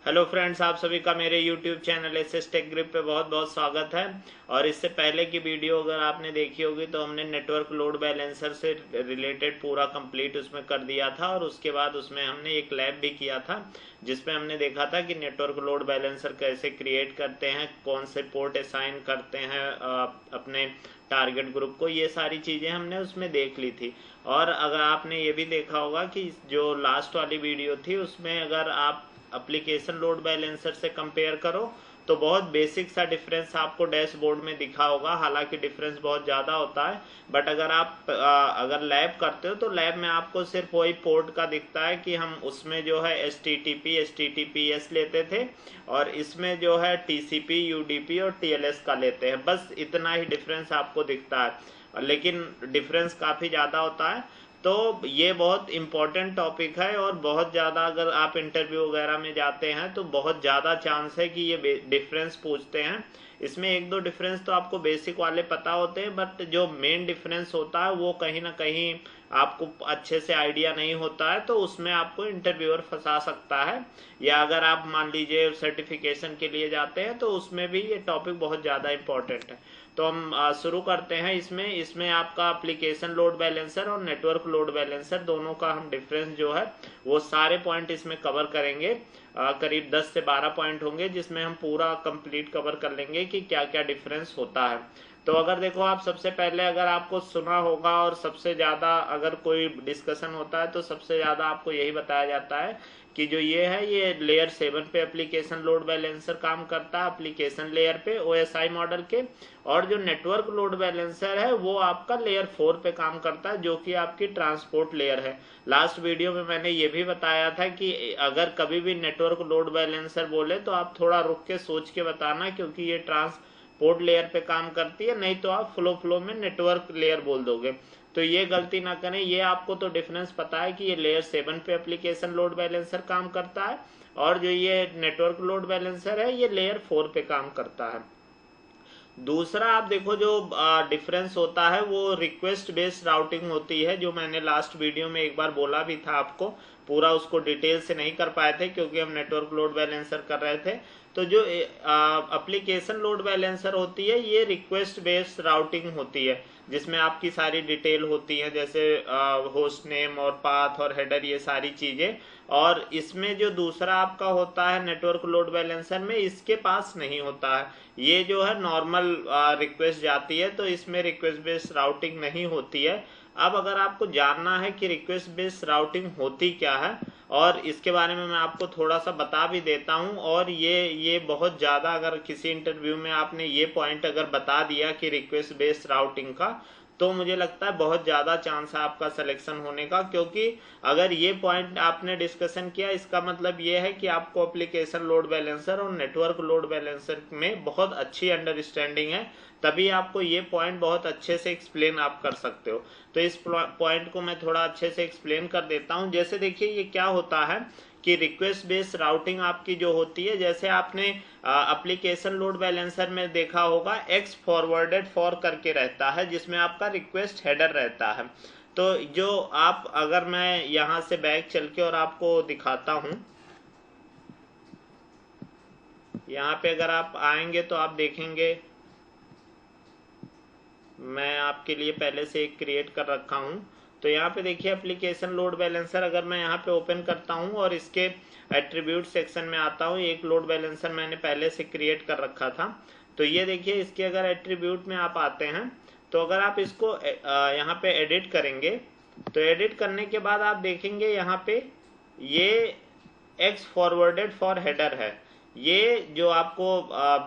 Hello friends, आप सभी का मेरे YouTube channel SS tech grip पे बहुत बहुत स्वागत है। और इससे पहले की वीडियो अगर आपने देखी होगी तो हमने नेटवर्क लोड बैलेंसर से रिलेटेड पूरा कंप्लीट उसमें कर दिया था, और उसके बाद उसमें हमने एक लैब भी किया था जिसमें हमने देखा था कि नेटवर्क लोड बैलेंसर कैसे क्रिएट करते हैं, कौन से पोर्ट असाइन करते हैं अपने टारगेट ग्रुप को। ये सारी चीज़ें हमने उसमें देख ली थी। और अगर आपने ये भी देखा होगा कि जो लास्ट वाली वीडियो थी उसमें अगर आप एप्लीकेशन लोड बैलेंसर से कंपेयर करो तो बहुत बेसिक सा डिफरेंस आपको डैशबोर्ड में दिखा होगा। हालांकि डिफरेंस बहुत ज़्यादा होता है, बट अगर आप अगर लैब करते हो तो लैब में आपको सिर्फ वही पोर्ट का दिखता है कि हम उसमें जो है HTTP HTTPS लेते थे, और इसमें जो है TCP UDP और TLS का लेते हैं। बस इतना ही डिफरेंस आपको दिखता है, लेकिन डिफरेंस काफ़ी ज़्यादा होता है। तो ये बहुत इम्पोर्टेंट टॉपिक है, और बहुत ज़्यादा अगर आप इंटरव्यू वगैरह में जाते हैं तो बहुत ज़्यादा चांस है कि ये डिफरेंस पूछते हैं। इसमें एक दो डिफरेंस तो आपको बेसिक वाले पता होते हैं, बट जो मेन डिफरेंस होता है वो कहीं ना कहीं आपको अच्छे से आइडिया नहीं होता है, तो उसमें आपको इंटरव्यूअर फंसा सकता है। या अगर आप मान लीजिए सर्टिफिकेशन के लिए जाते हैं तो उसमें भी ये टॉपिक बहुत ज़्यादा इंपॉर्टेंट है। तो हम शुरू करते हैं। इसमें आपका एप्लीकेशन लोड बैलेंसर और नेटवर्क लोड बैलेंसर दोनों का हम डिफरेंस जो है वो सारे पॉइंट इसमें कवर करेंगे। करीब 10 से 12 पॉइंट होंगे जिसमें हम पूरा कंप्लीट कवर कर लेंगे कि क्या क्या डिफरेंस होता है। तो अगर देखो, आप सबसे पहले अगर आपको सुना होगा और सबसे ज़्यादा अगर कोई डिस्कशन होता है तो सबसे ज़्यादा आपको यही बताया जाता है कि जो ये है ये लेयर 7 पे एप्लीकेशन लोड बैलेंसर काम करता है, एप्लीकेशन लेयर पे OSI मॉडल के। और जो नेटवर्क लोड बैलेंसर है वो आपका लेयर 4 पे काम करता है, जो कि आपकी ट्रांसपोर्ट लेयर है। लास्ट वीडियो में मैंने ये भी बताया था कि अगर कभी भी नेटवर्क लोड बैलेंसर बोले तो आप थोड़ा रुक के सोच के बताना, क्योंकि ये ट्रांसपोर्ट लेयर पे काम करती है, नहीं तो आप फ्लो में नेटवर्क लेयर बोल दोगे। तो ये गलती ना करें। ये आपको तो डिफरेंस पता है कि ये लेयर 7 पे एप्लीकेशन लोड बैलेंसर काम करता है, और जो ये नेटवर्क लोड बैलेंसर है ये लेयर 4 पे काम करता है। दूसरा आप देखो, जो डिफरेंस होता है वो रिक्वेस्ट बेस्ड राउटिंग होती है, जो मैंने लास्ट वीडियो में एक बार बोला भी था आपको। पूरा उसको डिटेल से नहीं कर पाए थे क्योंकि हम नेटवर्क लोड बैलेंसर कर रहे थे। तो जो एप्लीकेशन लोड बैलेंसर होती है ये रिक्वेस्ट बेस्ड राउटिंग होती है, जिसमें आपकी सारी डिटेल होती है, जैसे होस्ट नेम और पाथ और हेडर, ये सारी चीज़ें। और इसमें जो दूसरा आपका होता है नेटवर्क लोड बैलेंसर में, इसके पास नहीं होता है। ये जो है नॉर्मल रिक्वेस्ट जाती है, तो इसमें रिक्वेस्ट बेस्ड राउटिंग नहीं होती है। अब अगर आपको जानना है कि रिक्वेस्ट बेस्ड राउटिंग होती क्या है, और इसके बारे में मैं आपको थोड़ा सा बता भी देता हूं। और ये बहुत ज़्यादा, अगर किसी इंटरव्यू में आपने ये पॉइंट अगर बता दिया कि रिक्वेस्ट बेस्ड राउटिंग का, तो मुझे लगता है बहुत ज़्यादा चांस है आपका सिलेक्शन होने का। क्योंकि अगर ये पॉइंट आपने डिस्कशन किया, इसका मतलब ये है कि आपको एप्लीकेशन लोड बैलेंसर और नेटवर्क लोड बैलेंसर में बहुत अच्छी अंडरस्टैंडिंग है, तभी आपको ये पॉइंट बहुत अच्छे से एक्सप्लेन आप कर सकते हो। तो इस पॉइंट को मैं थोड़ा अच्छे से एक्सप्लेन कर देता हूँ। जैसे देखिए, ये क्या होता है कि रिक्वेस्ट बेस्ड राउटिंग आपकी जो होती है, जैसे आपने एप्लीकेशन लोड बैलेंसर में देखा होगा एक्स फॉरवर्डेड फॉर करके रहता है, जिसमें आपका रिक्वेस्ट हेडर रहता है। तो जो आप, अगर मैं यहाँ से बैक चल के और आपको दिखाता हूँ, यहाँ पे अगर आप आएंगे तो आप देखेंगे मैं आपके लिए पहले से एक क्रिएट कर रखा हूँ। तो यहाँ पे देखिए एप्लीकेशन लोड बैलेंसर, अगर मैं यहाँ पे ओपन करता हूँ और इसके एट्रीब्यूट सेक्शन में आता हूँ, एक लोड बैलेंसर मैंने पहले से क्रिएट कर रखा था। तो ये देखिए, इसके अगर एट्रीब्यूट में आप आते हैं तो अगर आप इसको यहाँ पे एडिट करेंगे, तो एडिट करने के बाद आप देखेंगे यहाँ पे ये एक्स फॉरवर्डेड फॉर हेडर है। ये जो आपको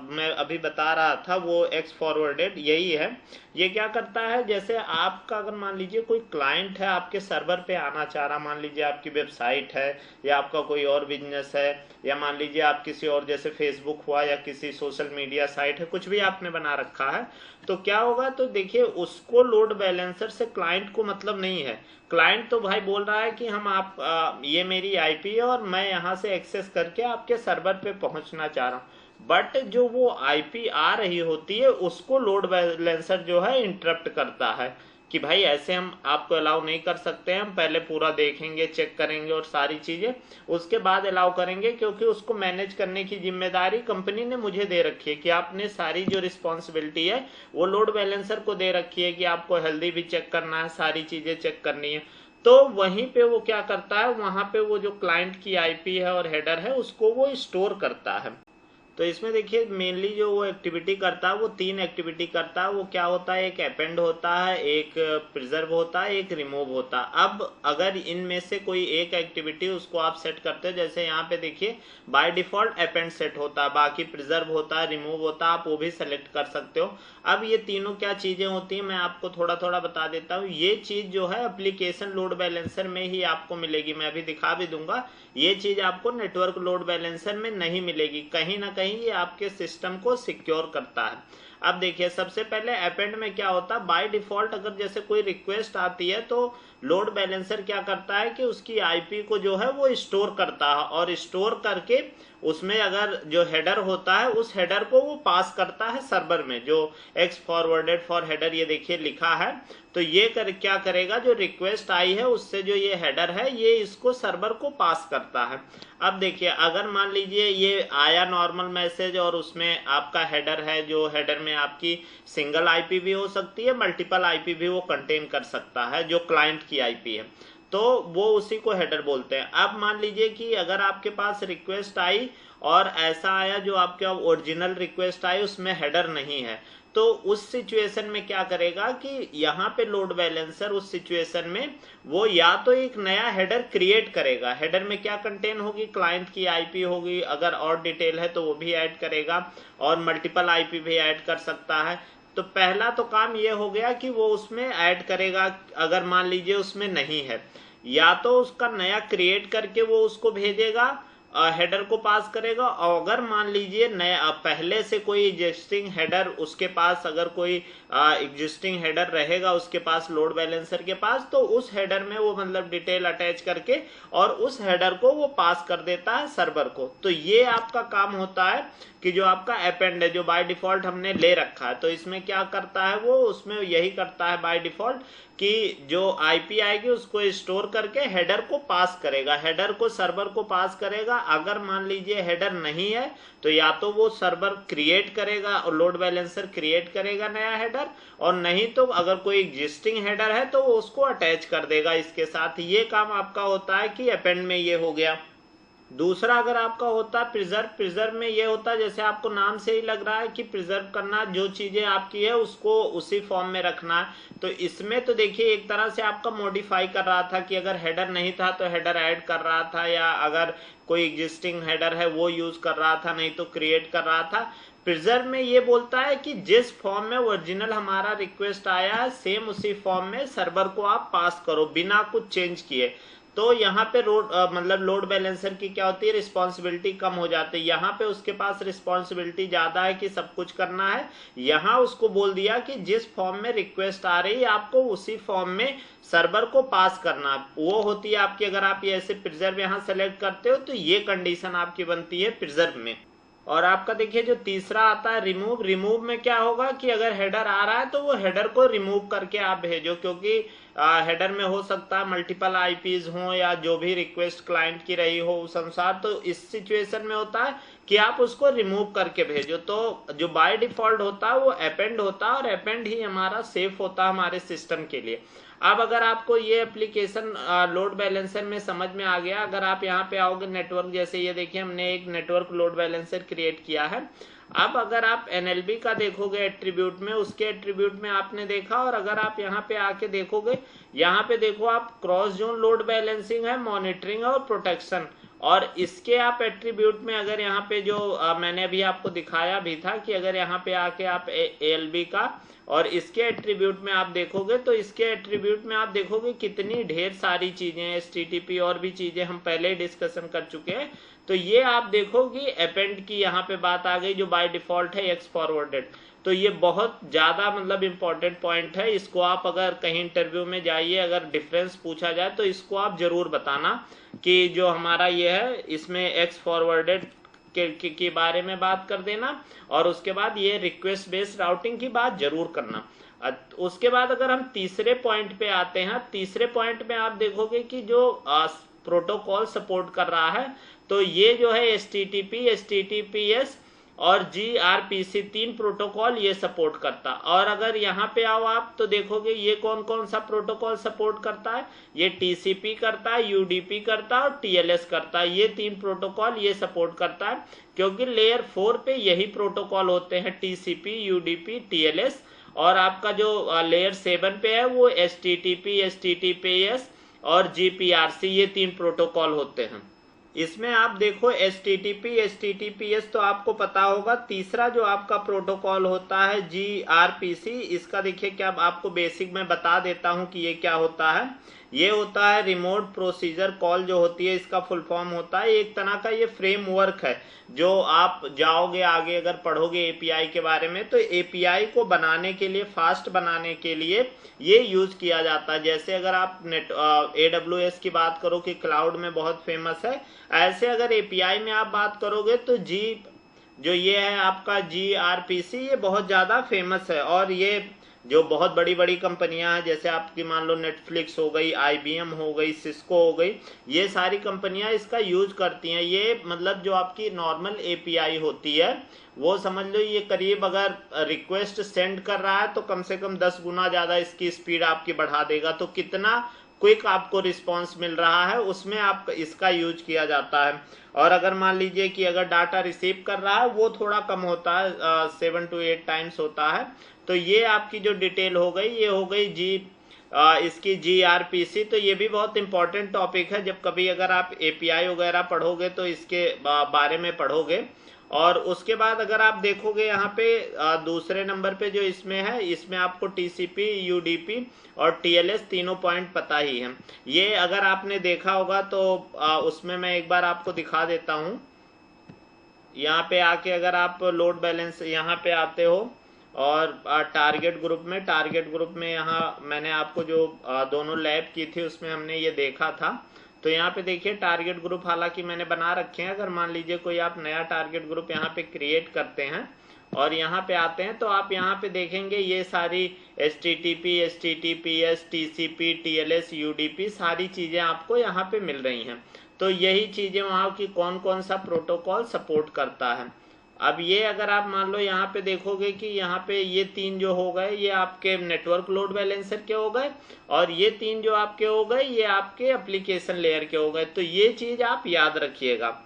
मैं अभी बता रहा था वो एक्स फॉरवर्डेड यही है। ये क्या करता है, जैसे आपका अगर मान लीजिए कोई क्लाइंट है आपके सर्वर पे आना चाह रहा, मान लीजिए आपकी वेबसाइट है या आपका कोई और बिजनेस है, या मान लीजिए आप किसी और, जैसे फेसबुक हुआ या किसी सोशल मीडिया साइट है, कुछ भी आपने बना रखा है, तो क्या होगा, तो देखिए उसको लोड बैलेंसर से क्लाइंट को मतलब नहीं है। क्लाइंट तो भाई बोल रहा है कि हम ये मेरी आईपी है और मैं यहाँ से एक्सेस करके आपके सर्वर पे पहुंचना चाह रहा हूँ, बट जो वो आईपी आ रही होती है उसको लोड बैलेंसर जो है इंटरप्ट करता है। कि भाई ऐसे हम आपको अलाउ नहीं कर सकते हैं, हम पहले पूरा देखेंगे, चेक करेंगे और सारी चीजें उसके बाद अलाउ करेंगे, क्योंकि उसको मैनेज करने की जिम्मेदारी कंपनी ने मुझे दे रखी है कि आपने सारी जो रिस्पॉन्सिबिलिटी है वो लोड बैलेंसर को दे रखी है कि आपको हेल्दी भी चेक करना है, सारी चीजें चेक करनी है। तो वहीं पे वो क्या करता है, वहां पे वो जो क्लाइंट की आईपी है और हेडर है उसको वो स्टोर करता है। तो इसमें देखिए मेनली जो वो एक्टिविटी करता है वो 3 एक्टिविटी करता है। वो क्या होता है, एक अपेंड होता है, एक प्रिजर्व होता है, एक रिमूव होता है। अब अगर इनमें से कोई एक एक्टिविटी उसको आप सेट करते हो, जैसे यहाँ पे देखिए बाय डिफॉल्ट अपेंड सेट होता है, बाकी प्रिजर्व होता है, रिमूव होता है, आप वो भी सेलेक्ट कर सकते हो। अब ये तीनों क्या चीजें होती हैं मैं आपको थोड़ा थोड़ा बता देता हूँ। ये चीज जो है एप्लीकेशन लोड बैलेंसर में ही आपको मिलेगी, मैं अभी दिखा भी दूंगा। ये चीज आपको नेटवर्क लोड बैलेंसर में नहीं मिलेगी, कहीं ना कहीं ये आपके सिस्टम को सिक्योर करता है। अब देखिए सबसे पहले अपेंड में क्या होता है, बाय डिफॉल्ट अगर जैसे कोई रिक्वेस्ट आती है तो लोड बैलेंसर क्या करता है कि उसकी आईपी को जो है वो स्टोर करता है, और स्टोर करके उसमें अगर जो हेडर होता है उस हेडर को वो पास करता है सर्वर में, जो एक्स फॉरवर्डेड फॉर हेडर ये देखिए लिखा है। तो ये क्या करेगा, जो रिक्वेस्ट आई है उससे जो ये हेडर है ये इसको सर्वर को पास करता है। अब देखिए अगर मान लीजिए ये आया नॉर्मल मैसेज और उसमें आपका हेडर है, जो हेडर में आपकी सिंगल आईपी भी हो सकती है, मल्टीपल आईपी भी वो कंटेन कर सकता है, जो क्लाइंट की आईपी है, तो वो उसी को हेडर बोलते हैं। अब मान लीजिए कि अगर आपके पास रिक्वेस्ट आई और ऐसा आया जो आपके ओरिजिनल रिक्वेस्ट आई उसमें हेडर नहीं है, तो उस सिचुएशन में क्या करेगा कि यहाँ पे लोड बैलेंसर उस सिचुएशन में वो या तो एक नया हेडर क्रिएट करेगा, हेडर में क्या कंटेन होगी, क्लाइंट की आईपी होगी, अगर और डिटेल है तो वो भी ऐड करेगा, और मल्टीपल आईपी भी ऐड कर सकता है। तो पहला तो काम ये हो गया कि वो उसमें ऐड करेगा, अगर मान लीजिए उसमें नहीं है, या तो उसका नया क्रिएट करके वो उसको भेजेगा, हेडर को पास करेगा, और अगर मान लीजिए नया पहले से कोई एग्जिस्टिंग हेडर उसके पास, अगर कोई एग्जिस्टिंग हेडर रहेगा उसके पास लोड बैलेंसर के पास, तो उस हेडर में वो मतलब डिटेल अटैच करके और उस हेडर को वो पास कर देता है सर्वर को। तो ये आपका काम होता है कि जो आपका अपेंड है जो बाय डिफॉल्ट हमने ले रखा है, तो इसमें क्या करता है वो, उसमें यही करता है बाय डिफॉल्ट कि जो आईपी आएगी उसको स्टोर करके हेडर को पास करेगा, हेडर को सर्वर को पास करेगा। अगर मान लीजिए हेडर नहीं है तो या तो वो सर्वर क्रिएट करेगा और लोड बैलेंसर क्रिएट करेगा नया हेडर, और नहीं तो अगर कोई एग्जिस्टिंग हेडर है तो वो उसको अटैच कर देगा इसके साथ। ये काम आपका होता है कि अपेंड में ये हो गया। दूसरा अगर आपका होता है प्रिजर्व, प्रिजर्व में ये होता है जैसे आपको नाम से ही लग रहा है कि प्रिजर्व करना, जो चीजें आपकी है उसको उसी फॉर्म में रखना है। तो इसमें तो देखिए एक तरह से आपका मॉडिफाई कर रहा था कि अगर हेडर नहीं था तो हेडर ऐड कर रहा था, या अगर कोई एग्जिस्टिंग हेडर है वो यूज कर रहा था, नहीं तो क्रिएट कर रहा था। प्रिजर्व में ये बोलता है कि जिस फॉर्म में ओरिजिनल हमारा रिक्वेस्ट आया है सेम उसी फॉर्म में सर्वर को आप पास करो बिना कुछ चेंज किए। तो यहाँ पे मतलब लोड बैलेंसर की क्या होती है, रिस्पॉन्सिबिलिटी कम हो जाती है। यहाँ पे उसके पास रिस्पॉन्सिबिलिटी ज्यादा है कि सब कुछ करना है। यहाँ उसको बोल दिया कि जिस फॉर्म में रिक्वेस्ट आ रही है आपको उसी फॉर्म में सर्वर को पास करना, वो होती है आपकी। अगर आप ये ऐसे प्रिजर्व यहाँ सेलेक्ट करते हो तो ये कंडीशन आपकी बनती है प्रिजर्व में। और आपका देखिए जो तीसरा आता है रिमूव, रिमूव में क्या होगा कि अगर हेडर आ रहा है तो वो हेडर को रिमूव करके आप भेजो, क्योंकि हेडर में हो सकता है मल्टीपल आईपीज हो या जो भी रिक्वेस्ट क्लाइंट की रही हो उस अनुसार। तो इस सिचुएशन में होता है कि आप उसको रिमूव करके भेजो। तो जो बाय डिफॉल्ट होता है वो अपेंड होता है, और अपेंड ही हमारा सेफ होता है हमारे सिस्टम के लिए। अब अगर आपको ये एप्लीकेशन लोड बैलेंसर में समझ में आ गया, अगर आप यहाँ पे आओगे नेटवर्क, जैसे ये देखिए हमने एक नेटवर्क लोड बैलेंसर क्रिएट किया है। अब अगर आप एनएलबी का देखोगे एट्रीब्यूट में, उसके एट्रीब्यूट में आपने देखा, और अगर आप यहाँ पे आके देखोगे, यहाँ पे देखो आप क्रॉस जोन लोड बैलेंसिंग है, मॉनिटरिंग और प्रोटेक्शन, और इसके आप एट्रीब्यूट में अगर यहाँ पे जो मैंने अभी आपको दिखाया भी था कि अगर यहाँ पे आके आप एएलबी का और इसके एट्रीब्यूट में आप देखोगे, तो इसके एट्रीब्यूट में आप देखोगे कितनी ढेर सारी चीजें, एचटीटीपी और भी चीजें हम पहले ही डिस्कशन कर चुके हैं। तो ये आप देखो कि अपेंड की यहाँ पे बात आ गई जो बाय डिफॉल्ट है एक्स फॉरवर्डेड। तो ये बहुत ज्यादा मतलब इंपॉर्टेंट पॉइंट है, इसको आप अगर कहीं इंटरव्यू में जाइए, अगर डिफरेंस पूछा जाए तो इसको आप जरूर बताना कि जो हमारा ये है इसमें एक्स फॉरवर्डेड के बारे में बात कर देना, और उसके बाद ये रिक्वेस्ट बेस्ड राउटिंग की बात जरूर करना। उसके बाद अगर हम तीसरे पॉइंट पे आते हैं, तीसरे पॉइंट में आप देखोगे कि जो प्रोटोकॉल सपोर्ट कर रहा है, तो ये जो है HTTP, HTTPS और gRPC 3 प्रोटोकॉल ये सपोर्ट करता। और अगर यहाँ पे आओ आप तो देखोगे ये कौन कौन सा प्रोटोकॉल सपोर्ट करता है, ये TCP करता है, UDP करता है और TLS करता है। ये 3 प्रोटोकॉल ये सपोर्ट करता है, क्योंकि लेयर 4 पे यही प्रोटोकॉल होते हैं, TCP, UDP, TLS। और आपका जो लेयर 7 पे है वो HTTP, HTTPS और GPRC, ये 3 प्रोटोकॉल होते हैं। इसमें आप देखो HTTP, HTTPS तो आपको पता होगा। तीसरा जो आपका प्रोटोकॉल होता है gRPC, इसका देखिए क्या आपको बेसिक में बता देता हूं कि ये क्या होता है। ये होता है रिमोट प्रोसीजर कॉल जो होती है, इसका फुल फॉर्म होता है। एक तरह का ये फ्रेमवर्क है, जो आप जाओगे आगे अगर पढ़ोगे एपीआई के बारे में, तो एपीआई को बनाने के लिए, फास्ट बनाने के लिए ये यूज किया जाता है। जैसे अगर आप AWS की बात करो कि क्लाउड में बहुत फेमस है, ऐसे अगर एपीआई में आप बात करोगे तो जो ये है आपका gRPC, ये बहुत ज्यादा फेमस है। और ये जो बहुत बड़ी बड़ी कंपनियां हैं, जैसे आपकी मान लो नेटफ्लिक्स हो गई, IBM हो गई, सिस्को हो गई, ये सारी कंपनियां इसका यूज करती हैं। ये मतलब जो आपकी नॉर्मल एपीआई होती है वो समझ लो ये करीब अगर रिक्वेस्ट सेंड कर रहा है तो कम से कम 10 गुना ज्यादा इसकी स्पीड आपकी बढ़ा देगा। तो कितना क्विक आपको रिस्पांस मिल रहा है, उसमें आप इसका यूज किया जाता है। और अगर मान लीजिए कि अगर डाटा रिसीव कर रहा है वो थोड़ा कम होता है, 7 to 8 टाइम्स होता है। तो ये आपकी जो डिटेल हो गई, ये हो गई इसकी gRPC। तो ये भी बहुत इंपॉर्टेंट टॉपिक है, जब कभी अगर आप एपीआई वगैरह पढ़ोगे तो इसके बारे में पढ़ोगे। और उसके बाद अगर आप देखोगे यहाँ पे दूसरे नंबर पे जो इसमें है, इसमें आपको TCP, UDP और TLS तीनों पॉइंट पता ही है। ये अगर आपने देखा होगा तो उसमें मैं एक बार आपको दिखा देता हूँ। यहाँ पे आके अगर आप लोड बैलेंस यहाँ पे आते हो और टारगेट ग्रुप में यहाँ मैंने आपको जो दोनों लैब की थी उसमें हमने ये देखा था। तो यहाँ पे देखिए टारगेट ग्रुप हालांकि मैंने बना रखे हैं। अगर मान लीजिए कोई आप नया टारगेट ग्रुप यहाँ पे क्रिएट करते हैं और यहाँ पे आते हैं तो आप यहाँ पे देखेंगे ये सारी HTTP, HTTPS, TCP, TLS, UDP सारी चीजें आपको यहाँ पे मिल रही हैं। तो यही चीजें वहाँ की कौन कौन सा प्रोटोकॉल सपोर्ट करता है। अब ये अगर आप मान लो यहाँ पे देखोगे कि यहाँ पे ये 3 जो हो गए ये आपके नेटवर्क लोड बैलेंसर के हो गए, और ये 3 जो आपके हो गए ये आपके एप्लीकेशन लेयर के हो गए। तो ये चीज आप याद रखिएगा।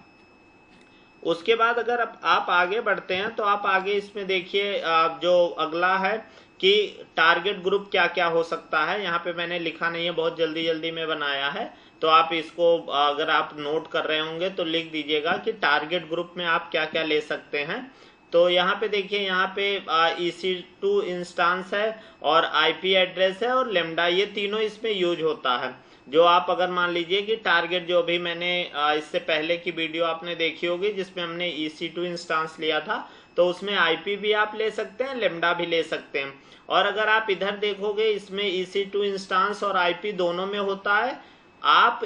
उसके बाद अगर आप आगे बढ़ते हैं तो आप आगे इसमें देखिए जो अगला है कि टारगेट ग्रुप क्या क्या हो सकता है। यहाँ पे मैंने लिखा नहीं है, बहुत जल्दी जल्दी में बनाया है, तो आप इसको अगर आप नोट कर रहे होंगे तो लिख दीजिएगा कि टारगेट ग्रुप में आप क्या क्या ले सकते हैं। तो यहाँ पे देखिए, यहाँ पे EC2 इंस्टांस है और IP एड्रेस है और लेमडा, ये तीनों इसमें यूज होता है। जो आप अगर मान लीजिए कि टारगेट जो अभी मैंने इससे पहले की वीडियो आपने देखी होगी जिसमें हमने EC2 इंस्टांस लिया था, तो उसमें IP भी आप ले सकते हैं, लेमडा भी ले सकते हैं। और अगर आप इधर देखोगे इसमें EC2 इंस्टांस और IP दोनों में होता है। आप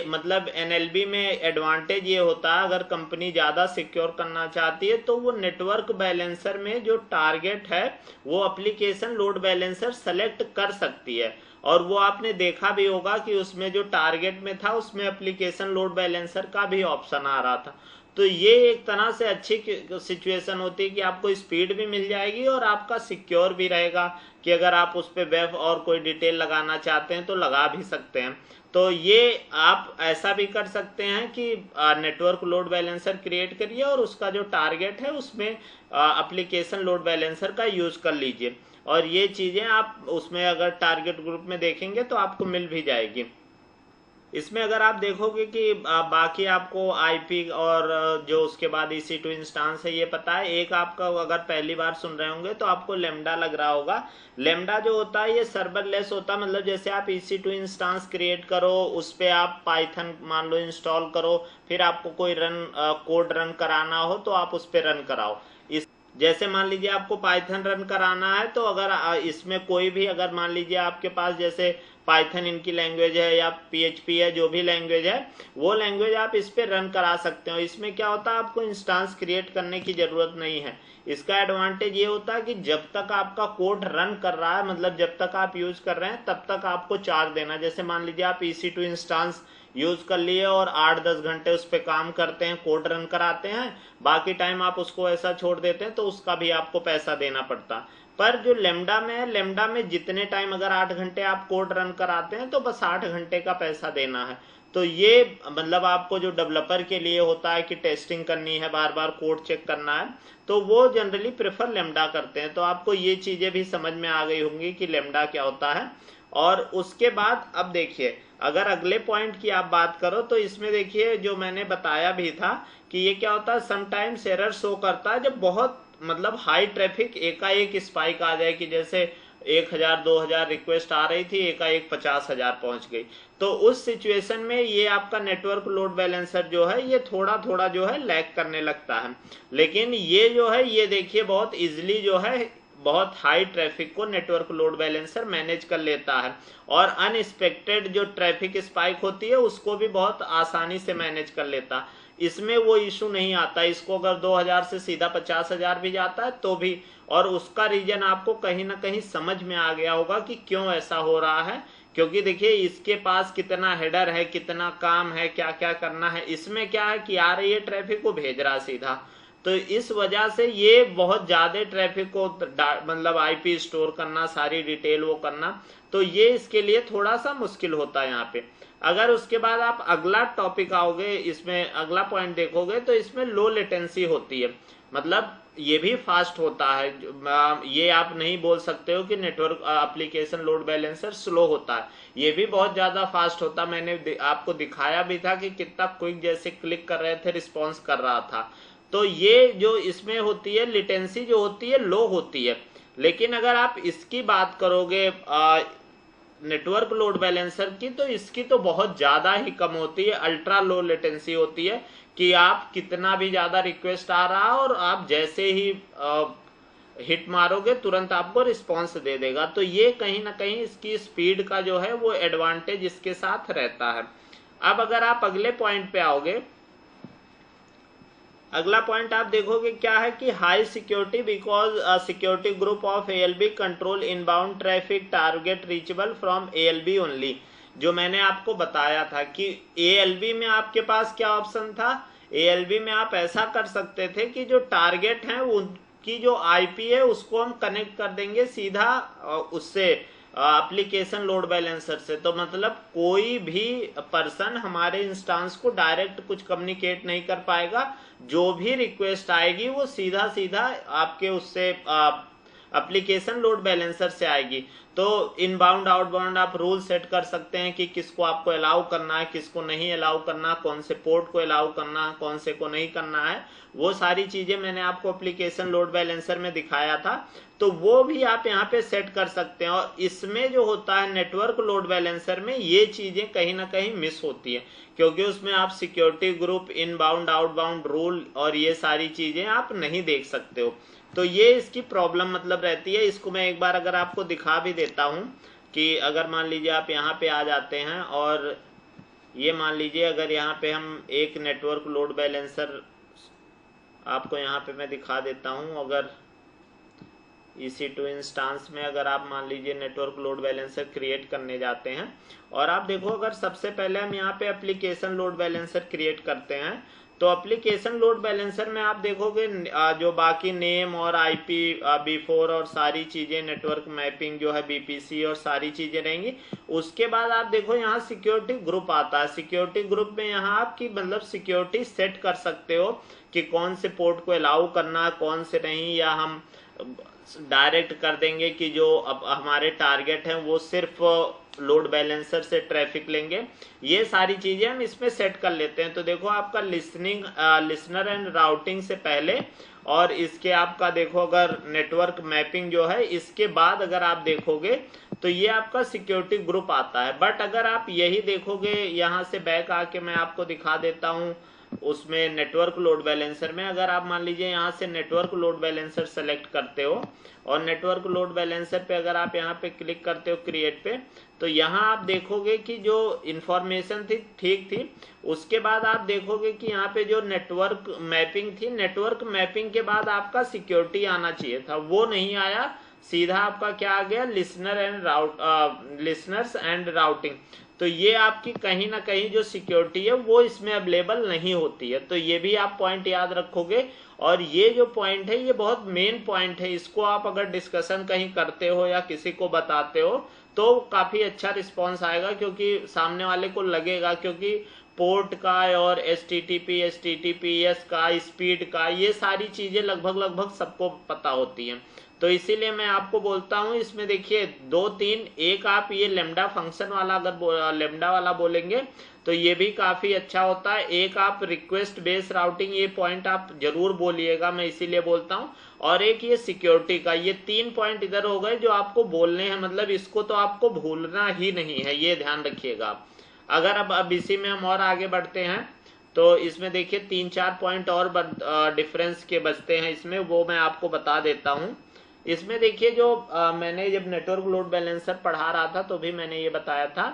मतलब NLB में एडवांटेज ये होता है, अगर कंपनी ज्यादा सिक्योर करना चाहती है तो वो नेटवर्क बैलेंसर में जो टारगेट है वो एप्लीकेशन लोड बैलेंसर सेलेक्ट कर सकती है। और वो आपने देखा भी होगा कि उसमें जो टारगेट में था उसमें एप्लीकेशन लोड बैलेंसर का भी ऑप्शन आ रहा था। तो ये एक तरह से अच्छी सिचुएशन होती है कि आपको स्पीड भी मिल जाएगी और आपका सिक्योर भी रहेगा कि अगर आप उस पर वेब और कोई डिटेल लगाना चाहते हैं तो लगा भी सकते हैं। तो ये आप ऐसा भी कर सकते हैं कि नेटवर्क लोड बैलेंसर क्रिएट करिए और उसका जो टारगेट है उसमें एप्लीकेशन लोड बैलेंसर का यूज कर लीजिए। और ये चीजें आप उसमें अगर टारगेट ग्रुप में देखेंगे तो आपको मिल भी जाएगी। इसमें अगर आप देखोगे कि बाकी आपको IP और जो उसके बाद EC2 इंस्टांस है ये पता है। एक आपका अगर पहली बार सुन रहे होंगे तो आपको लेमडा लग रहा होगा। लेमडा जो होता है ये सर्वरलेस होता है, मतलब जैसे आप EC2 इंस्टांस क्रिएट करो, उस पर आप पाइथन मान लो इंस्टॉल करो, फिर आपको कोई कोड रन कराना हो तो आप उस पर रन कराओ। जैसे मान लीजिए आपको पाइथन रन कराना है, तो अगर इसमें कोई भी, अगर मान लीजिए आपके पास जैसे पाइथन इनकी लैंग्वेज है या PHP है, जो भी लैंग्वेज है वो लैंग्वेज आप इस पे रन करा सकते हो। इसमें क्या होता है, आपको इंस्टांस क्रिएट करने की जरूरत नहीं है। इसका एडवांटेज ये होता है कि जब तक आपका कोड रन कर रहा है, मतलब जब तक आप यूज कर रहे हैं तब तक आपको चार्ज देना। जैसे मान लीजिए आप EC2 इंस्टांस यूज कर लिए और 8-10 घंटे उस पर काम करते हैं, कोड रन कराते हैं, बाकी टाइम आप उसको ऐसा छोड़ देते हैं, तो उसका भी आपको पैसा देना पड़ता। पर जो लेमडा में है, लेमडा में जितने टाइम, अगर 8 घंटे आप कोड रन कराते हैं तो बस 8 घंटे का पैसा देना है। तो ये मतलब आपको जो डेवलपर के लिए होता है कि टेस्टिंग करनी है, बार बार कोड चेक करना है, तो वो जनरली प्रेफर लेमडा करते हैं। तो आपको ये चीजें भी समझ में आ गई होंगी कि लेमडा क्या होता है। और उसके बाद अब देखिए, अगर अगले पॉइंट की आप बात करो तो इसमें देखिए जो मैंने बताया भी था कि ये क्या होता है, समटाइम्स एरर शो करता है जब बहुत मतलब हाई ट्रैफिक एकाएक स्पाइक आ जाए, कि जैसे 1000-2000 रिक्वेस्ट आ रही थी, एकाएक 50,000 पहुंच गई। तो उस सिचुएशन में ये आपका नेटवर्क लोड बैलेंसर जो है ये थोड़ा थोड़ा जो है लैग करने लगता है। लेकिन ये जो है ये देखिए बहुत इजिली जो है बहुत हाई ट्रैफिक को नेटवर्क लोड बैलेंसर मैनेज कर लेता है, और अनएक्सपेक्टेड जो ट्रैफिक स्पाइक होती है उसको भी बहुत आसानी से मैनेज कर लेता है। इसमें वो इशू नहीं आता। इसको अगर 2000 से सीधा 50,000 भी जाता है तो भी, और उसका रीजन आपको कहीं ना कहीं समझ में आ गया होगा कि क्यों ऐसा हो रहा है। क्योंकि देखिए इसके पास कितना हेडर है, कितना काम है, क्या क्या करना है। इसमें क्या है कि आ रही है ट्रैफिक को भेज रहा सीधा, तो इस वजह से ये बहुत ज्यादा ट्रैफिक को मतलब IP स्टोर करना, सारी डिटेल वो करना, तो ये इसके लिए थोड़ा सा मुश्किल होता है यहाँ पे। अगर उसके बाद आप अगला टॉपिक आओगे, इसमें अगला पॉइंट देखोगे तो इसमें लो लेटेंसी होती है। मतलब ये भी फास्ट होता है। ये आप नहीं बोल सकते हो कि network application load balancer slow होता है, ये भी बहुत ज्यादा फास्ट होता है। मैंने आपको दिखाया भी था कि कितना क्विक, जैसे क्लिक कर रहे थे रिस्पॉन्स कर रहा था। तो ये जो इसमें होती है लिटेंसी जो होती है लो होती है। लेकिन अगर आप इसकी बात करोगे नेटवर्क लोड बैलेंसर की, तो इसकी तो बहुत ज्यादा ही कम होती है, अल्ट्रा लो लेटेंसी होती है, कि आप कितना भी ज्यादा रिक्वेस्ट आ रहा है और आप जैसे ही हिट मारोगे तुरंत आपको रिस्पॉन्स दे देगा। तो ये कहीं ना कहीं इसकी स्पीड का जो है वो एडवांटेज इसके साथ रहता है। अब अगर आप अगले पॉइंट पे आओगे, अगला पॉइंट आप देखोगे क्या है कि high security, because security group of ALB control inbound traffic target reachable from ALB only. जो मैंने आपको बताया था कि ALB में आपके पास क्या ऑप्शन था, ALB में आप ऐसा कर सकते थे कि जो टारगेट है उनकी जो IP है उसको हम कनेक्ट कर देंगे सीधा उससे एप्लीकेशन लोड बैलेंसर से। तो मतलब कोई भी पर्सन हमारे इंस्टांस को डायरेक्ट कुछ कम्युनिकेट नहीं कर पाएगा, जो भी रिक्वेस्ट आएगी वो सीधा सीधा आपके उससे एप्लीकेशन लोड बैलेंसर से आएगी। तो इनबाउंड आउटबाउंड आप रूल सेट कर सकते हैं कि किसको आपको अलाउ करना है, किसको नहीं अलाउ करना, कौन से पोर्ट को अलाउ करना, कौन से को नहीं करना है। वो सारी चीजें मैंने आपको एप्लीकेशन लोड बैलेंसर में दिखाया था, तो वो भी आप यहाँ पे सेट कर सकते हैं। और इसमें जो होता है नेटवर्क लोड बैलेंसर में ये चीजें कहीं ना कहीं मिस होती है, क्योंकि उसमें आप security group, inbound outbound rule और ये सारी चीजें आप नहीं देख सकते हो। तो ये इसकी प्रॉब्लम मतलब रहती है। इसको मैं एक बार अगर आपको दिखा भी देता हूं कि अगर मान लीजिए आप यहाँ पे आ जाते हैं और ये मान लीजिए अगर यहाँ पे हम एक नेटवर्क लोड बैलेंसर आपको यहाँ पे मैं दिखा देता हूं। अगर EC2 इंस्टांस में अगर आप मान लीजिए नेटवर्क लोड बैलेंसर क्रिएट करने जाते हैं और आप देखो, अगर सबसे पहले हम यहाँ पे एप्लीकेशन लोड बैलेंसर क्रिएट करते हैं, तो एप्लीकेशन लोड बैलेंसर में आप देखोगे जो बाकी नेम और IP B4 और सारी चीजें, नेटवर्क मैपिंग जो है BPC और सारी चीजें रहेंगी। उसके बाद आप देखो यहाँ सिक्योरिटी ग्रुप आता है। सिक्योरिटी ग्रुप में यहाँ आपकी मतलब सिक्योरिटी सेट कर सकते हो कि कौन से पोर्ट को अलाउ करना, कौन से नहीं, या हम डायरेक्ट कर देंगे कि जो अब हमारे टारगेट हैं वो सिर्फ लोड बैलेंसर से ट्रैफिक लेंगे। ये सारी चीजें हम इसमें सेट कर लेते हैं। तो देखो आपका लिसनर एंड राउटिंग से पहले, और इसके आपका देखो अगर नेटवर्क मैपिंग जो है इसके बाद अगर आप देखोगे तो ये आपका सिक्योरिटी ग्रुप आता है। बट अगर आप यही देखोगे, यहाँ से बैक आके मैं आपको दिखा देता हूँ उसमें नेटवर्क लोड बैलेंसर में अगर आप मान लीजिए यहाँ से नेटवर्क लोड बैलेंसर सेलेक्ट करते हो और नेटवर्क लोड बैलेंसर पे अगर आप यहाँ पे क्लिक करते हो क्रिएट पे, तो यहाँ आप देखोगे कि जो इंफॉर्मेशन थी ठीक थी। उसके बाद आप देखोगे कि यहाँ पे जो नेटवर्क मैपिंग थी, नेटवर्क मैपिंग के बाद आपका सिक्योरिटी आना चाहिए था, वो नहीं आया, सीधा आपका क्या आ गया, लिसनर्स एंड राउटिंग। तो ये आपकी कहीं ना कहीं जो सिक्योरिटी है वो इसमें अवेलेबल नहीं होती है। तो ये भी आप पॉइंट याद रखोगे। और ये जो पॉइंट है ये बहुत मेन पॉइंट है, इसको आप अगर डिस्कशन कहीं करते हो या किसी को बताते हो तो काफी अच्छा रिस्पॉन्स आएगा, क्योंकि सामने वाले को लगेगा, क्योंकि पोर्ट का और HTTP HTTPS का स्पीड का ये सारी चीजें लगभग सबको पता होती हैं। तो इसीलिए मैं आपको बोलता हूं, इसमें देखिए 2-3, एक आप ये लेमडा फंक्शन वाला अगर लेमडा वाला बोलेंगे तो ये भी काफी अच्छा होता है। एक आप रिक्वेस्ट बेस्ड राउटिंग, ये पॉइंट आप जरूर बोलिएगा, मैं इसीलिए बोलता हूं। और एक ये सिक्योरिटी का, ये 3 पॉइंट इधर हो गए जो आपको बोलने हैं, मतलब इसको तो आपको भूलना ही नहीं है, ये ध्यान रखिएगा आप। अगर अब इसी में हम और आगे बढ़ते हैं तो इसमें देखिए 3-4 पॉइंट और डिफरेंस के बचते हैं इसमें, वो मैं आपको बता देता हूं। इसमें देखिए जो मैंने जब नेटवर्क लोड बैलेंसर पढ़ा रहा था तो भी मैंने ये बताया था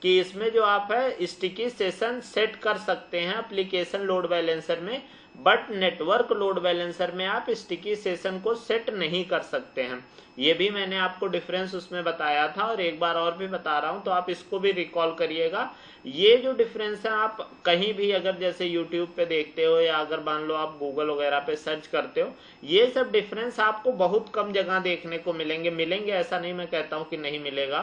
कि इसमें जो आप है स्टिकी सेशन सेट कर सकते हैं एप्लीकेशन लोड बैलेंसर में, बट नेटवर्क लोड बैलेंसर में आप स्टिकी सेशन को सेट नहीं कर सकते हैं। ये भी मैंने आपको डिफरेंस उसमें बताया था और एक बार और भी बता रहा हूं, तो आप इसको भी रिकॉल करिएगा। ये जो डिफरेंस है आप कहीं भी अगर जैसे YouTube पे देखते हो या अगर मान लो आप गूगल वगैरह पे सर्च करते हो, ये सब डिफरेंस आपको बहुत कम जगह देखने को मिलेंगे ऐसा नहीं मैं कहता हूं कि नहीं मिलेगा,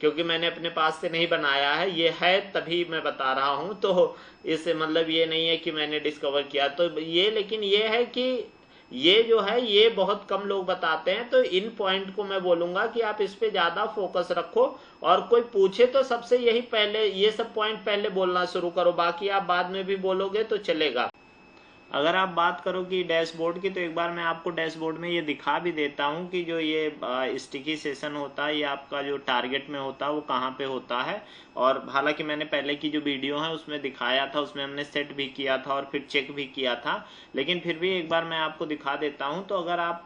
क्योंकि मैंने अपने पास से नहीं बनाया है, ये है तभी मैं बता रहा हूं। तो इससे मतलब ये नहीं है कि मैंने डिस्कवर किया तो ये, लेकिन ये है कि ये जो है ये बहुत कम लोग बताते हैं। तो इन पॉइंट को मैं बोलूंगा कि आप इस पे ज्यादा फोकस रखो, और कोई पूछे तो सबसे यही पहले ये सब पॉइंट पहले बोलना शुरू करो, बाकी आप बाद में भी बोलोगे तो चलेगा। अगर आप बात करो कि डैशबोर्ड की, तो एक बार मैं आपको डैशबोर्ड में ये दिखा भी देता हूँ कि जो ये स्टिकी सेशन होता है ये आपका जो टारगेट में होता है वो कहाँ पे होता है। और हालांकि मैंने पहले की जो वीडियो है उसमें दिखाया था, उसमें हमने सेट भी किया था और फिर चेक भी किया था, लेकिन फिर भी एक बार मैं आपको दिखा देता हूँ। तो अगर आप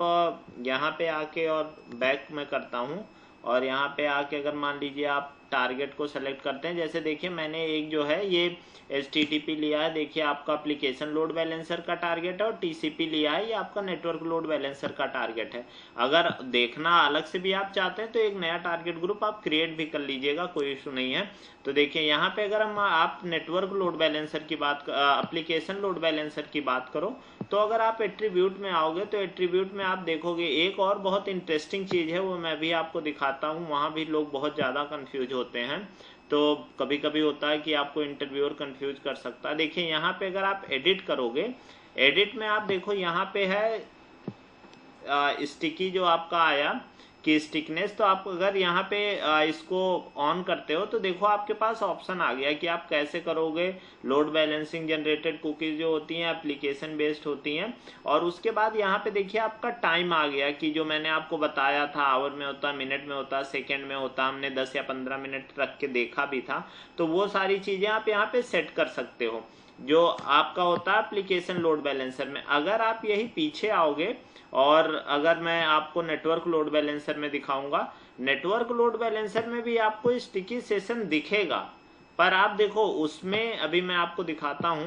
यहाँ पे आके और बैक में करता हूँ और यहाँ पे आके अगर मान लीजिए आप टारगेट को सेलेक्ट करते हैं, जैसे देखिए मैंने एक जो है ये HTTP लिया है, देखिए आपका एप्लीकेशन लोड बैलेंसर का टारगेट है, और TCP लिया है, ये आपका नेटवर्क लोड बैलेंसर का टारगेट है। अगर देखना अलग से भी आप चाहते हैं तो एक नया टारगेट ग्रुप आप क्रिएट भी कर लीजिएगा, कोई इशू नहीं है। तो देखिए यहाँ पे अगर हम आप नेटवर्क लोड बैलेंसर की बात, एप्लीकेशन लोड बैलेंसर की बात करो, तो अगर आप एट्रीब्यूट में आओगे तो एट्रीब्यूट में आप देखोगे एक और बहुत इंटरेस्टिंग चीज है, वो मैं भी आपको दिखाता हूँ। वहां भी लोग बहुत ज्यादा कंफ्यूज होते हैं, तो कभी कभी होता है कि आपको इंटरव्यूअर कंफ्यूज कर सकता है। देखिए यहाँ पे अगर आप एडिट करोगे, एडिट में आप देखो यहाँ पे है स्टिकी जो आपका आया कि स्टिकनेस, तो आप अगर यहाँ पे इसको ऑन करते हो तो देखो आपके पास ऑप्शन आ गया कि आप कैसे करोगे। लोड बैलेंसिंग जनरेटेड कुकीज जो होती हैं एप्लीकेशन बेस्ड होती हैं, और उसके बाद यहाँ पे देखिए आपका टाइम आ गया कि जो मैंने आपको बताया था आवर में होता, मिनट में होता, सेकेंड में होता, हमने 10 या 15 मिनट रख के देखा भी था। तो वो सारी चीजें आप यहाँ पे सेट कर सकते हो जो आपका होता है एप्लीकेशन लोड बैलेंसर में। अगर आप यही पीछे आओगे और अगर मैं आपको नेटवर्क लोड बैलेंसर में दिखाऊंगा, नेटवर्क लोड बैलेंसर में भी आपको स्टिकी सेशन दिखेगा, पर आप देखो उसमें अभी मैं आपको दिखाता हूं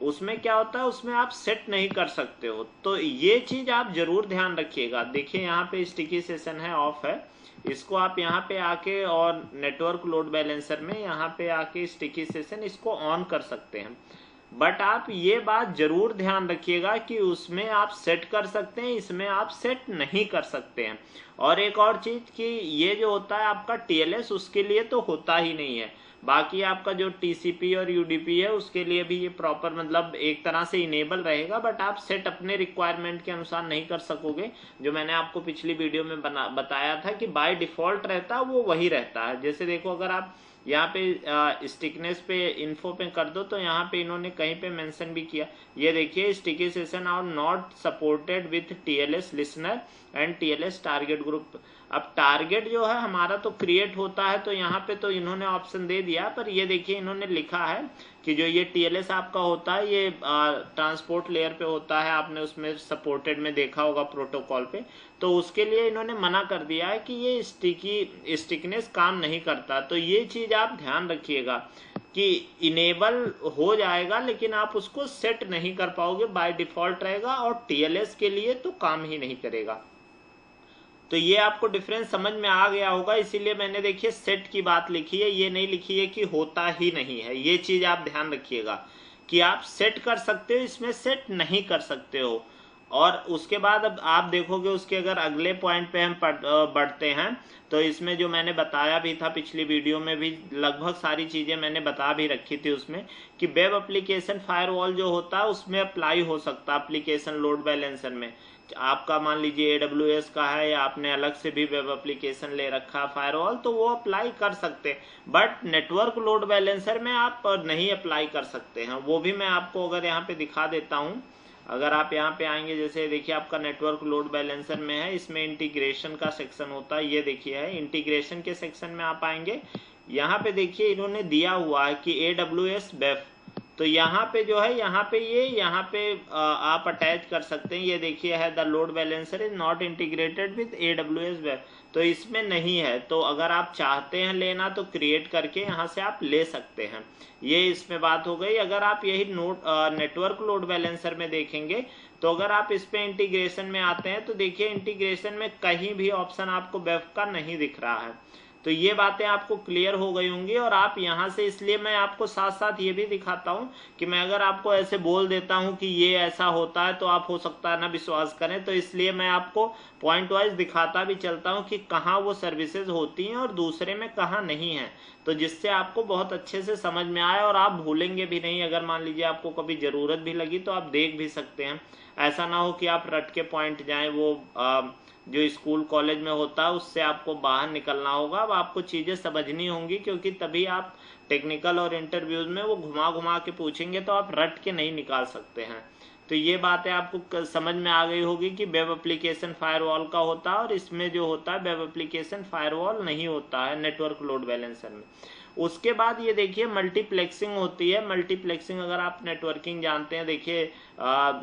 उसमें क्या होता है, उसमें आप सेट नहीं कर सकते हो। तो ये चीज आप जरूर ध्यान रखिएगा। देखिए यहाँ पे स्टिकी सेशन है, ऑफ है, इसको आप यहाँ पे आके और नेटवर्क लोड बैलेंसर में यहाँ पे आके स्टिकी सेशन इसको ऑन कर सकते हैं। बट आप ये बात जरूर ध्यान रखिएगा कि उसमें आप सेट कर सकते हैं, इसमें आप सेट नहीं कर सकते हैं। और एक और चीज कि ये जो होता है आपका TLS उसके लिए तो होता ही नहीं है, बाकी आपका जो TCP और UDP है उसके लिए भी ये प्रॉपर मतलब एक तरह से इनेबल रहेगा, बट आप सेट अपने रिक्वायरमेंट के अनुसार नहीं कर सकोगे। जो मैंने आपको पिछली वीडियो में बताया था कि बाय डिफॉल्ट रहता है वो वही रहता है। जैसे देखो अगर आप यहाँ पे स्टिकनेस पे इन्फो पे कर दो तो यहाँ पे इन्होंने कहीं पे मेंशन भी किया, ये देखिए sticky session are not supported with TLS listener and TLS target group. अब टारगेट जो है हमारा तो क्रिएट होता है, तो यहाँ पे तो इन्होंने ऑप्शन दे दिया, पर ये देखिए इन्होंने लिखा है कि जो ये टीएलएस आपका होता है ये ट्रांसपोर्ट लेयर पे होता है, आपने उसमें सपोर्टेड में देखा होगा प्रोटोकॉल पे, तो उसके लिए इन्होंने मना कर दिया है कि ये स्टिकनेस काम नहीं करता। तो ये चीज आप ध्यान रखिएगा कि इनेबल हो जाएगा लेकिन आप उसको सेट नहीं कर पाओगे, बाय डिफॉल्ट रहेगा और टीएलएस के लिए तो काम ही नहीं करेगा। तो ये आपको डिफरेंस समझ में आ गया होगा, इसीलिए मैंने देखिए सेट की बात लिखी है, ये नहीं लिखी है कि होता ही नहीं है। ये चीज आप ध्यान रखिएगा कि आप सेट कर सकते हो, इसमें सेट नहीं कर सकते हो। और उसके बाद अब आप देखोगे उसके अगर अगले पॉइंट पे हम बढ़ते हैं, तो इसमें जो मैंने बताया भी था पिछली वीडियो में भी लगभग सारी चीजें मैंने बता भी रखी थी उसमें, कि वेब एप्लीकेशन फायरवॉल जो होता है उसमें अप्लाई हो सकता है एप्लीकेशन लोड बैलेंसर में। आपका मान लीजिए AWS का है या आपने अलग से भी वेब एप्लीकेशन ले रखा है फायरवॉल, तो वो अप्लाई कर सकते हैं, बट नेटवर्क लोड बैलेंसर में आप नहीं अप्लाई कर सकते हैं। वो भी मैं आपको अगर यहाँ पे दिखा देता हूँ, अगर आप यहाँ पे आएंगे, जैसे देखिए आपका नेटवर्क लोड बैलेंसर में है, इसमें इंटीग्रेशन का सेक्शन होता है, ये देखिए है इंटीग्रेशन के सेक्शन में आप आएंगे, यहाँ पे देखिए इन्होंने दिया हुआ है कि AWS वेब, तो यहाँ पे जो है यहाँ पे आप अटैच कर सकते हैं। ये देखिए है the load balancer is not integrated with AWS web, तो इसमें नहीं है। तो अगर आप चाहते हैं लेना तो क्रिएट करके यहाँ से आप ले सकते हैं। ये इसमें बात हो गई। अगर आप यही नेटवर्क लोड बैलेंसर में देखेंगे तो अगर आप इस पे इंटीग्रेशन में आते हैं तो देखिए इंटीग्रेशन में कहीं भी ऑप्शन आपको वेब का नहीं दिख रहा है। तो ये बातें आपको क्लियर हो गई होंगी। और आप यहाँ से, इसलिए मैं आपको साथ साथ ये भी दिखाता हूँ कि मैं अगर आपको ऐसे बोल देता हूँ कि ये ऐसा होता है तो आप हो सकता है ना विश्वास करें, तो इसलिए मैं आपको पॉइंट वाइज दिखाता भी चलता हूँ कि कहाँ वो सर्विसेज होती हैं और दूसरे में कहाँ नहीं है, तो जिससे आपको बहुत अच्छे से समझ में आए और आप भूलेंगे भी नहीं। अगर मान लीजिए आपको कभी जरूरत भी लगी तो आप देख भी सकते हैं, ऐसा ना हो कि आप रट के पॉइंट जाएं, वो जो स्कूल कॉलेज में होता है उससे आपको बाहर निकलना होगा। अब आपको चीजें समझनी होंगी, क्योंकि तभी आप टेक्निकल और इंटरव्यूज में वो घुमा घुमा के पूछेंगे तो आप रट के नहीं निकाल सकते हैं। तो ये बातें आपको समझ में आ गई होगी कि वेब एप्लीकेशन फायरवॉल का होता है और इसमें जो होता है वेब एप्लीकेशन फायरवॉल नहीं होता है नेटवर्क लोड बैलेंसर में। उसके बाद ये देखिए मल्टीप्लेक्सिंग होती है। मल्टीप्लेक्सिंग अगर आप नेटवर्किंग जानते हैं, देखिए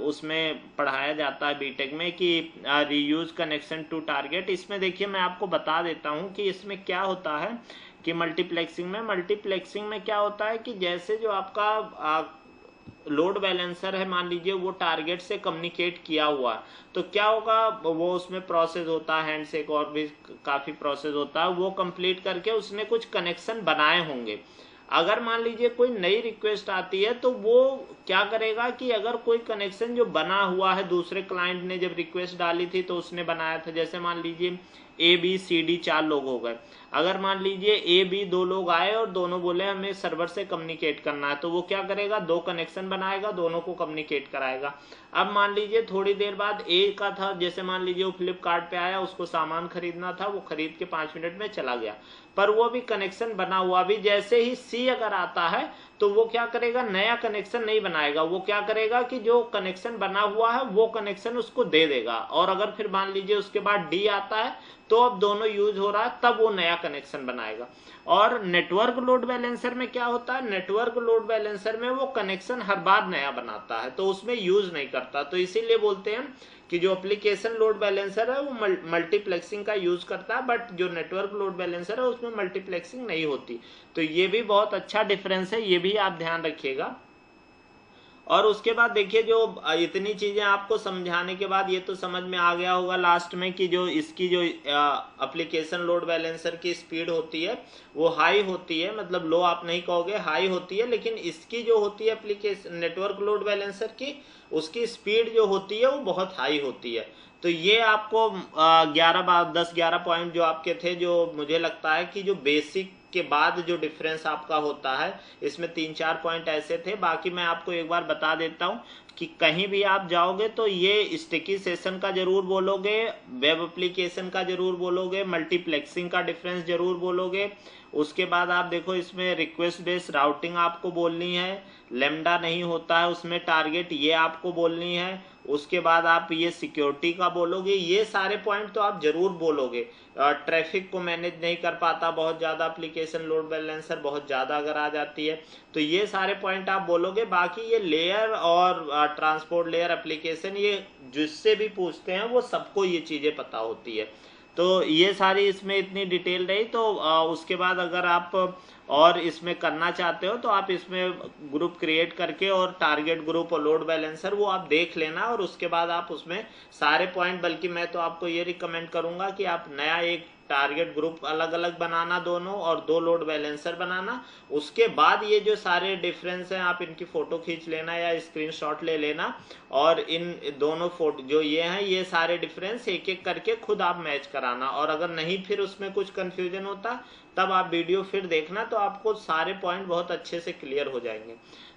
उसमें पढ़ाया जाता है बीटेक में कि रीयूज कनेक्शन टू टारगेट। इसमें देखिए मैं आपको बता देता हूँ कि इसमें क्या होता है कि मल्टीप्लेक्सिंग में क्या होता है कि जैसे जो आपका लोड बैलेंसर है, मान लीजिए वो टारगेट से कम्युनिकेट किया हुआ, तो क्या होगा, वो उसमें प्रोसेस होता है, हैंडशेक और भी काफी प्रोसेस होता है, वो कंप्लीट करके उसने कुछ कनेक्शन बनाए होंगे। अगर मान लीजिए कोई नई रिक्वेस्ट आती है तो वो क्या करेगा कि अगर कोई कनेक्शन जो बना हुआ है, दूसरे क्लाइंट ने जब रिक्वेस्ट डाली थी तो उसने बनाया था, जैसे मान लीजिए ABCD 4 लोग हो गए, अगर मान लीजिए AB 2 लोग आए और दोनों बोले हमें सर्वर से कम्युनिकेट करना है, तो वो क्या करेगा, 2 कनेक्शन बनाएगा, दोनों को कम्युनिकेट कराएगा। अब मान लीजिए थोड़ी देर बाद A का था, जैसे मान लीजिए वो फ्लिपकार्ट पे आया, उसको सामान खरीदना था, वो खरीद के 5 मिनट में चला गया, पर वो भी कनेक्शन बना हुआ भी। जैसे ही C अगर आता है तो वो क्या करेगा, नया कनेक्शन नहीं बनाएगा, वो क्या करेगा कि जो कनेक्शन बना हुआ है वो कनेक्शन उसको दे देगा। और अगर फिर मान लीजिए उसके बाद D आता है तो अब दोनों यूज हो रहा है, तब वो नया कनेक्शन बनाएगा। और नेटवर्क लोड बैलेंसर में क्या होता है, नेटवर्क लोड बैलेंसर में वो कनेक्शन हर बार नया बनाता है, तो उसमें यूज नहीं करता। तो इसीलिए बोलते हैं कि जो एप्लीकेशन लोड बैलेंसर है वो मल्टीप्लेक्सिंग का यूज करता है, बट जो नेटवर्क लोड बैलेंसर है उसमें मल्टीप्लेक्सिंग नहीं होती। तो ये भी बहुत अच्छा डिफरेंस है, ये भी आप ध्यान रखिएगा। और उसके बाद देखिए जो इतनी चीजें आपको समझाने के बाद ये तो समझ में आ गया होगा लास्ट में कि जो इसकी जो एप्लीकेशन लोड बैलेंसर की स्पीड होती है वो हाई होती है, मतलब लो आप नहीं कहोगे, हाई होती है, लेकिन इसकी जो होती है एप्लीकेशन नेटवर्क लोड बैलेंसर की, उसकी स्पीड जो होती है वो बहुत हाई होती है। तो ये आपको 10-11 पॉइंट जो आपके थे, जो मुझे लगता है कि जो बेसिक के बाद जो डिफरेंस आपका होता है, इसमें 3-4 पॉइंट ऐसे थे। बाकी मैं आपको एक बार बता देता हूं कि कहीं भी आप जाओगे तो ये स्टिकी सेशन का जरूर बोलोगे, वेब एप्लीकेशन का जरूर बोलोगे, मल्टीप्लेक्सिंग का डिफरेंस जरूर बोलोगे। उसके बाद आप देखो इसमें रिक्वेस्ट बेस्ड राउटिंग आपको बोलनी है, लेमडा नहीं होता है उसमें टारगेट, ये आपको बोलनी है। उसके बाद आप ये सिक्योरिटी का बोलोगे, ये सारे पॉइंट तो आप जरूर बोलोगे। ट्रैफिक को मैनेज नहीं कर पाता बहुत ज़्यादा एप्लीकेशन, लोड बैलेंसर बहुत ज़्यादा अगर आ जाती है तो ये सारे पॉइंट आप बोलोगे। बाकी ये लेयर और ट्रांसपोर्ट लेयर एप्लीकेशन, ये जिससे भी पूछते हैं वो सबको ये चीज़ें पता होती है। तो ये सारी इसमें इतनी डिटेल रही। तो उसके बाद अगर आप और इसमें करना चाहते हो तो आप इसमें ग्रुप क्रिएट करके और टारगेट ग्रुप और लोड बैलेंसर वो आप देख लेना, और उसके बाद आप उसमें सारे पॉइंट, बल्कि मैं तो आपको ये रिकमेंड करूंगा कि आप नया एक टारगेट ग्रुप अलग अलग बनाना दोनों, और 2 लोड बैलेंसर बनाना। उसके बाद ये जो सारे डिफरेंस हैं आप इनकी फोटो खींच लेना या स्क्रीनशॉट ले लेना, और इन दोनों फोटो जो ये हैं ये सारे डिफरेंस एक एक करके खुद आप मैच कराना। और अगर नहीं फिर उसमें कुछ कंफ्यूजन होता तब आप वीडियो फिर देखना, तो आपको सारे पॉइंट बहुत अच्छे से क्लियर हो जाएंगे।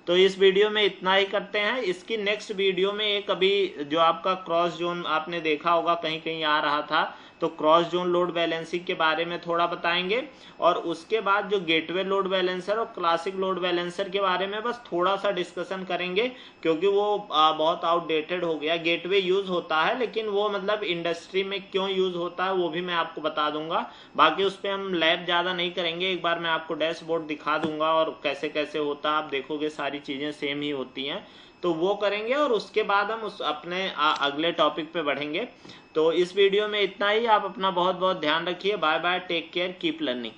तो इस वीडियो में इतना ही करते हैं। इसकी नेक्स्ट वीडियो में एक अभी जो आपका क्रॉस जोन आपने देखा होगा कहीं कहीं आ रहा था, तो क्रॉस जोन लोड बैलेंसिंग के बारे में थोड़ा बताएंगे, और उसके बाद जो गेटवे लोड बैलेंसर और क्लासिक लोड बैलेंसर के बारे में बस थोड़ा सा डिस्कशन करेंगे, क्योंकि वो बहुत आउटडेटेड हो गया। गेटवे यूज होता है लेकिन वो मतलब इंडस्ट्री में क्यों यूज होता है वो भी मैं आपको बता दूंगा। बाकी उस पर हम लैब ज्यादा नहीं करेंगे, एक बार मैं आपको डैशबोर्ड दिखा दूंगा और कैसे कैसे होता है आप देखोगे सारी चीजें सेम ही होती हैं, तो वो करेंगे। और उसके बाद हम उस अपने अगले टॉपिक पे बढ़ेंगे। तो इस वीडियो में इतना ही। आप अपना बहुत बहुत ध्यान रखिए। Bye bye, take care, keep learning.